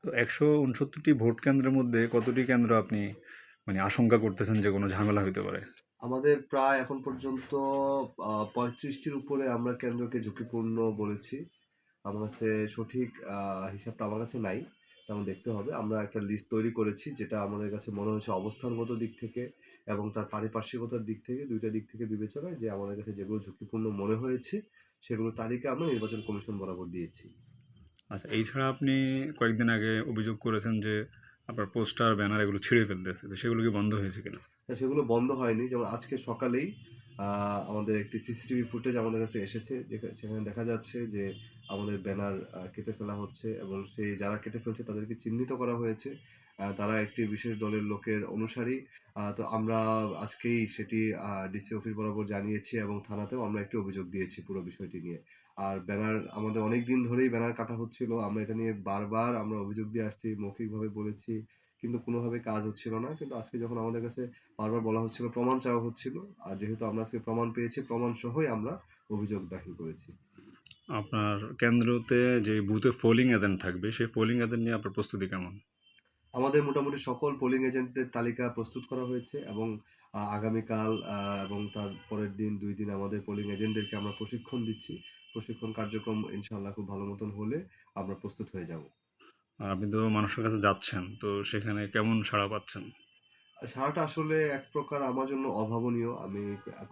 তো ১৬৯টি ভোট কেন্দ্রের মধ্যে কতটি কেন্দ্র আপনি মানে আশঙ্কা করতেছেন যে কোনো ঝামেলা হইতে পারে? আমাদের প্রায় এখন পর্যন্ত ৩৫টির উপরে আমরা কেন্দ্রকে ঝুঁকিপূর্ণ বলেছি। আমার কাছে সঠিক হিসাবটা আমার কাছে নাই। তেমন দেখতে হবে। আমরা একটা লিস্ট তৈরি করেছি যেটা আমাদের কাছে মনে হয়েছে অবস্থানগত দিক থেকে এবং তার পারিপার্শ্বিকতার দিক থেকে ২ টা দিক থেকে বিবেচনায় যে আমাদের কাছে যেগুলো ঝুঁকিপূর্ণ মনে হয়েছে সেগুলোর তালিকা আমরা নির্বাচন কমিশন বরাবর দিয়েছি। আচ্ছা, এই ছাড়া আপনি কয়েকদিন আগে অভিযোগ করেছেন যে আপনার পোস্টার, ব্যানার এগুলো ছিঁড়ে ফেলতেছে। তো সেগুলো কি বন্ধ হয়েছে কিনা? সেগুলো বন্ধ হয়নি। যেমন আজকে সকালেই আমাদের একটি সিসিটিভি ফুটেজ আমাদের কাছে এসেছে। সেখানে দেখা যাচ্ছে যে আমাদের ব্যানার কেটে ফেলা হচ্ছে এবং সেই যারা কেটে ফেলছে তাদেরকে চিহ্নিত করা হয়েছে। তারা একটি বিশেষ দলের লোকের অনুসারী। তো আমরা আজকেই সেটি ডিসি অফিস বরাবর জানিয়েছি এবং থানাতেও আমরা একটি অভিযোগ দিয়েছি পুরো বিষয়টি নিয়ে। আর ব্যানার আমাদের অনেক দিন ধরেই ব্যানার কাটা হচ্ছিল। আমরা এটা নিয়ে বারবার আমরা অভিযোগ দিয়ে আসছি, মৌখিকভাবে বলেছি। কিন্তু কোনোভাবে কাজ হচ্ছিল না। কিন্তু আজকে যখন আমাদের কাছে বারবার বলা হচ্ছিল, প্রমাণ চাওয়া হচ্ছিল। আর যেহেতু আমরা আজকে প্রমাণ পেয়েছি, প্রমাণ সহই আমরা অভিযোগ দাখিল করেছি। আপনার কেন্দ্রতে যে বুথে পোলিং এজেন্ট থাকবে, সেই পোলিং এজেন্ট নিয়ে আপনার প্রস্তুতি কেমন? আমাদের মোটামুটি সকল পোলিং এজেন্টদের তালিকা প্রস্তুত করা হয়েছে এবং আগামীকাল এবং তার পরের দিন ২ দিন আমাদের পোলিং এজেন্টদেরকে আমরা প্রশিক্ষণ দিচ্ছি। প্রশিক্ষণ কার্যক্রম ইনশাআল্লাহ খুব ভালো মতন হলে আমরা প্রস্তুত হয়ে যাব। আর আপনি তো মানুষের কাছে যাচ্ছেন, তো সেখানে কেমন সাড়া পাচ্ছেন? সাড়াটা আসলে এক প্রকার আমার জন্য অভাবনীয়। আমি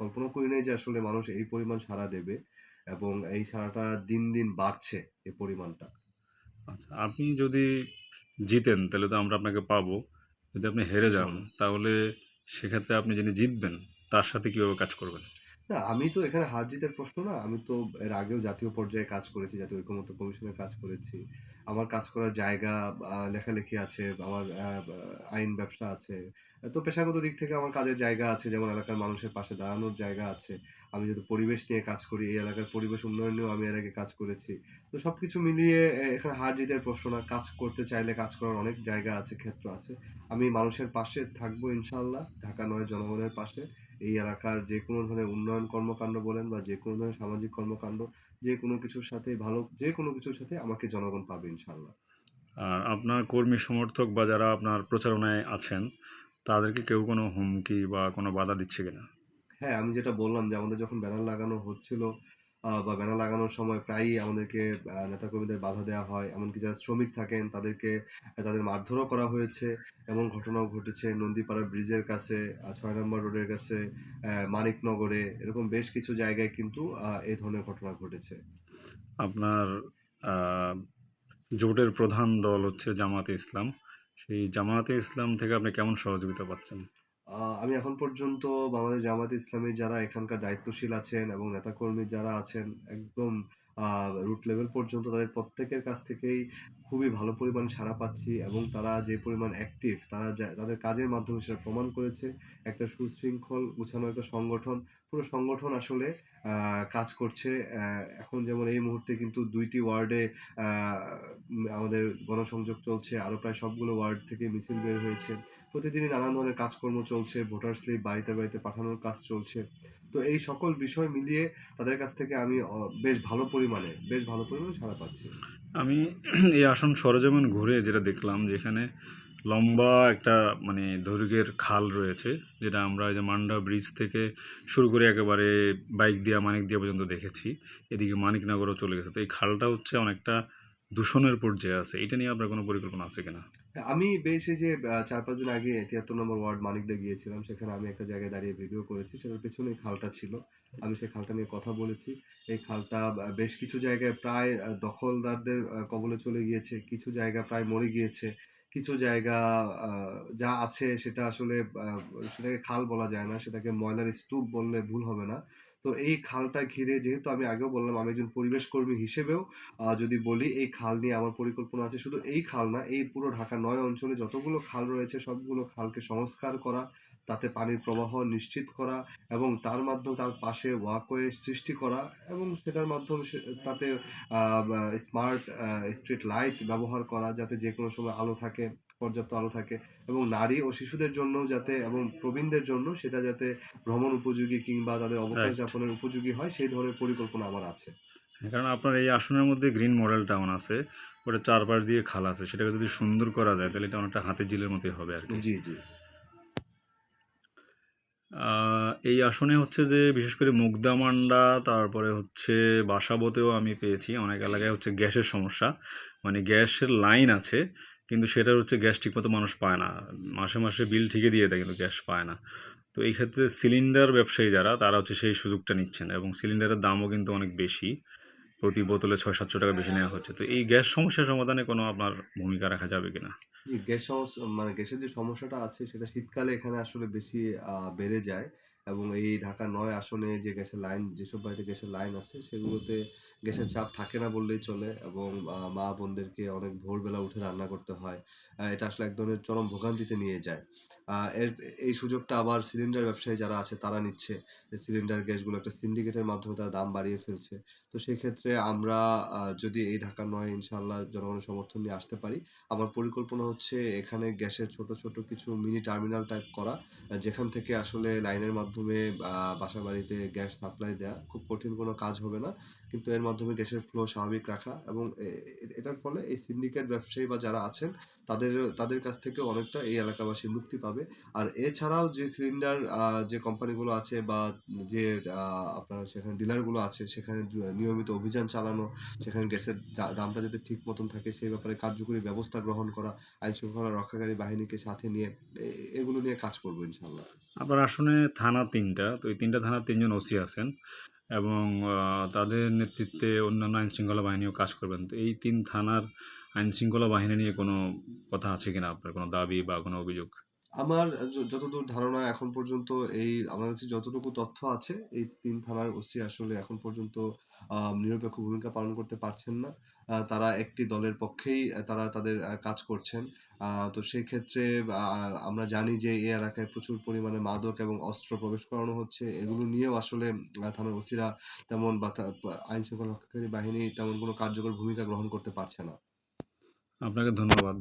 কল্পনা করি নাই যে আসলে মানুষ এই পরিমাণ সাড়া দেবে এবং এই সাড়াটা দিন, দিন বাড়ছে এই পরিমাণটা। আচ্ছা, আপনি যদি জিতেন তাহলে তো আমরা আপনাকে পাবো। যদি আপনি হেরে যান ইনশাআল্লাহ। তাহলে সেক্ষেত্রে আপনি যিনি জিতবেন তার সাথে কীভাবে কাজ করবেন? না, আমি তো এখানে হার-জিতের প্রশ্ন না। আমি তো এর আগেও জাতীয় পর্যায়ে কাজ করেছি, জাতীয় ঐকমত্য কমিশনে কাজ করেছি। আমার কাজ করার জায়গা, লেখালেখি আছে, আমার আইন ব্যবসা আছে। তো পেশাগত দিক থেকে আমার কাজের জায়গা আছে, যেমন এলাকার মানুষের পাশে দাঁড়ানোর জায়গা আছে। আমি যেহেতু পরিবেশ নিয়ে কাজ করি, এই এলাকার পরিবেশ উন্নয়নেও আমি এর আগে কাজ করেছি। তো সবকিছু মিলিয়ে এখানে হার-জিতের প্রশ্ন না। কাজ করতে চাইলে কাজ করার অনেক জায়গা আছে, ক্ষেত্র আছে। আমি মানুষের পাশে থাকবো ইনশাআল্লাহ, ঢাকা নয় জনগণের পাশে। এই এলাকার যে কোনো ধরনের উন্নয়ন কর্মকাণ্ড বলেন বা যে কোনো ধরনের সামাজিক কর্মকাণ্ড, যে কোনো কিছুর সাথেই ভালো, যে কোনো কিছুর সাথে আমাকে জনগণ পাবে ইনশাআল্লাহ। আর আপনার কর্মী সমর্থক বা যারা আপনার প্রচারণায় আছেন তাদেরকে কেউ কোনো হুমকি বা কোনো বাধা দিচ্ছে কিনা? হ্যাঁ, আমি যেটা বললাম যে আমাদের যখন ব্যানার লাগানো হচ্ছিল বা ব্যানার লাগানোর সময় প্রায়ই আমাদেরকে নেতাকর্মীদের বাধা দেওয়া হয়। এমনকি যারা শ্রমিক থাকেন তাদেরকে তাদের মারধরও করা হয়েছে। এমন ঘটনাও ঘটেছে নন্দীপাড়া ব্রিজের কাছে, ৬ নম্বর রোডের কাছে, মানিকনগরে, এরকম বেশ কিছু জায়গায় কিন্তু এ ধরনের ঘটনা ঘটেছে। আপনার আহ, জোটের প্রধান দল হচ্ছে জামায়াতে ইসলাম। সেই জামায়াতে ইসলাম থেকে আপনি কেমন সহযোগিতা পাচ্ছেন? আমি এখন পর্যন্ত বাংলাদেশ জামায়াতে ইসলামী যারা এখানকার দায়িত্বশীল আছেন এবং নেতাকর্মী যারা আছেন একদম রুট লেভেল পর্যন্ত তাদের প্রত্যেকের কাছ থেকেই খুবই ভালো পরিমাণ সাড়া পাচ্ছি এবং তারা যে পরিমাণ অ্যাক্টিভ তারা তাদের কাজের মাধ্যমে সেটা প্রমাণ করেছে। একটা সুশৃঙ্খল গুছানো একটা সংগঠন, পুরো সংগঠন আসলে কাজ করছে। এখন যেমন এই মুহূর্তে কিন্তু ২টি ওয়ার্ডে আমাদের গণসংযোগ চলছে, আরও প্রায় সবগুলো ওয়ার্ড থেকে মিছিল বের হয়েছে। প্রতিদিনই নানান ধরনের কাজকর্ম চলছে, ভোটার স্লিপ বাড়িতে বাড়িতে পাঠানোর কাজ চলছে। তো এই সকল বিষয় মিলিয়ে তাদের কাছ থেকে আমি বেশ ভালো পরিমাণে সাড়া পাচ্ছি। আমি এই আসন সরেজমিন ঘুরে যেটা দেখলাম যে এখানে লম্বা একটা মানে দৈর্ঘ্যের খাল রয়েছে, যেটা আমরা এই যে মান্ডা ব্রিজ থেকে শুরু করে একেবারে বাইক দিয়া মানিক দিয়া পর্যন্ত দেখেছি। এদিকে মানিকনগরও চলে গেছে। তো এই খালটা হচ্ছে অনেকটা দূষণের পর্যায়ে আছে। এটা নিয়ে আপনার কোনো পরিকল্পনা আছে কিনা? হ্যাঁ, আমি বেশ এই যে ৪-৫ দিন আগে ৭৩ নম্বর ওয়ার্ড মানিকদা গিয়েছিলাম। সেখানে আমি একটা জায়গায় দাঁড়িয়ে ভিডিও করেছি। সেটার পেছনে এই খালটা ছিল। আমি সেই খালটা নিয়ে কথা বলেছি। এই খালটা বেশ কিছু জায়গায় প্রায় দখলদারদের কবলে চলে গিয়েছে। কিছু জায়গা প্রায় মরে গিয়েছে। কিছু জায়গা আ যা আছে সেটা আসলে সেটাকে খাল বলা যায় না। সেটাকে ময়লার স্তূপ বললে ভুল হবে না। তো এই খালটা ঘিরে যেহেতু আমি আগেও বললাম আমি একজন পরিবেশ কর্মী হিসেবেও যদি বলি এই খাল নিয়ে আমার পরিকল্পনা আছে। শুধু এই খাল না, এই পুরো ঢাকা ৯ অঞ্চলে যতগুলো খাল রয়েছে সবগুলো খালকে সংস্কার করা, তাতে পানির প্রবাহ নিশ্চিত করা এবং তার মাধ্যমে তার পাশে ওয়াকওয়ে সৃষ্টি করা এবং সেটার মাধ্যমে তাতে স্মার্ট স্ট্রিট লাইট ব্যবহার করা যাতে যেকোনো সময় আলো থাকে, পর্যাপ্ত আলো থাকে এবং নারী ও শিশুদের জন্যও যাতে এবং প্রবীণদের জন্য সেটা যাতে ভ্রমণ উপযোগী কিংবা তাদের অবকাশ রাইট। যাপনের উপযোগী হয় সেই ধরনের পরিকল্পনা আমার আছে। হ্যাঁ, কারণ আপনার এই আসনের মধ্যে গ্রিন মডেল টাউন আছে, ওটা চারপাশ দিয়ে খাল আছে, সেটাকে যদি সুন্দর করা যায় তাহলে এটা অনেকটা হাতের ঝিলের মতোই হবে আর কি। জি, জি। এই আসনে হচ্ছে যে বিশেষ করে মুগদামান্ডা, তারপরে হচ্ছে বাসাবোতেও আমি পেয়েছি অনেক এলাকায় হচ্ছে গ্যাসের সমস্যা, মানে গ্যাসের লাইন আছে কিন্তু সেটার হচ্ছে গ্যাস ঠিকমতো মানুষ পায় না, মাসে মাসে বিল ঠিকই দিয়ে দেয় কিন্তু গ্যাস পায় না। তো এই ক্ষেত্রে সিলিন্ডার ব্যবসায়ী যারা, তারা হচ্ছে সেই সুযোগটা নিচ্ছেন এবং সিলিন্ডারের দামও কিন্তু অনেক বেশি, প্রতি বোতলে 600-700 টাকা বেশি নেওয়া হচ্ছে। তো এই গ্যাস সমস্যা সমাধানে কোনো আপনার ভূমিকা রাখা যাবে কিনা? গ্যাস সমস্যা মানে গ্যাসের যে সমস্যাটা আছে সেটা শীতকালে এখানে আসলে বেশি বেড়ে যায় এবং এই ঢাকা ৯ আসনে যে গ্যাসের লাইন, যেসব বাড়িতে গ্যাসের লাইন আছে সেগুলোতে গ্যাসের চাপ থাকে না বললেই চলে এবং মা বোনদেরকে অনেক ভোরবেলা উঠে রান্না করতে হয়। এটা আসলে এক ধরনের চরম ভোগান্তিতে নিয়ে যায়। এই সুযোগটা আবার সিলিন্ডার ব্যবসায়ী যারা আছে তারা নিচ্ছে। সিলিন্ডার গ্যাসগুলো একটা সিন্ডিকেটের মাধ্যমে তারা দাম বাড়িয়ে ফেলছে। তো সেক্ষেত্রে আমরা যদি এই ঢাকা ৯ ইনশাআল্লাহ জনগণের সমর্থন নিয়ে আসতে পারি, আমার পরিকল্পনা হচ্ছে এখানে গ্যাসের ছোট, ছোট কিছু মিনি টার্মিনাল টাইপ করা। যেখান থেকে আসলে লাইনের মাধ্যমে বাসাবাড়িতে গ্যাস সাপ্লাই দেয়া। খুব কঠিন কোনো কাজ হবে না। কিন্তু এর মাধ্যমে গ্যাসের ফ্লো স্বাভাবিক রাখা এবং এটার ফলে এই সিন্ডিকেট ব্যবসায়ী বা যারা আছেন তাদের তাদের কাছ থেকেও অনেকটা এই এলাকাবাসী মুক্তি পাবে। আর এছাড়াও যে সিলিন্ডার যে কোম্পানিগুলো আছে বা যে আপনার সেখানে ডিলারগুলো আছে সেখানে নিয়মিত অভিযান চালানো, সেখানে গ্যাসের দামটা যাতে ঠিক মতন থাকে সেই ব্যাপারে কার্যকরী ব্যবস্থা গ্রহণ করা, আইন শৃঙ্খলা রক্ষাকারী বাহিনীকে সাথে নিয়ে এগুলো নিয়ে কাজ করবো ইনশাল্লাহ। আপনার আসনে থানা ৩টা, তো এই ৩টা থানার ৩ জন ওসি আছেন এবং তাদের নেতৃত্বে অন্যান্য আইনশৃঙ্খলা বাহিনীও কাজ করবেন। তো এই ৩ থানার আইনশৃঙ্খলা বাহিনী নিয়ে কোনো কথা আছে কিনা আপনার, কোনো দাবি বা কোনো অভিযোগ? আমার যতদূর ধারণা এখন পর্যন্ত আমার কাছে যতটুকু তথ্য আছে এই ৩ থানার ওসি আসলে এখন পর্যন্ত নিরপেক্ষ ভূমিকা পালন করতে পারছেন না। তারা একটি দলের পক্ষেই তারা তাদের কাজ করছেন। তো সেই ক্ষেত্রে আমরা জানি যে এই এলাকায় প্রচুর পরিমাণে মাদক এবং অস্ত্র প্রবেশ করানো হচ্ছে। এগুলো নিয়েও আসলে থানার ওসিরা তেমন বা আইন শৃঙ্খলা রক্ষাকারী বাহিনী তেমন কোনো কার্যকর ভূমিকা গ্রহণ করতে পারছে না। আপনাকে ধন্যবাদ।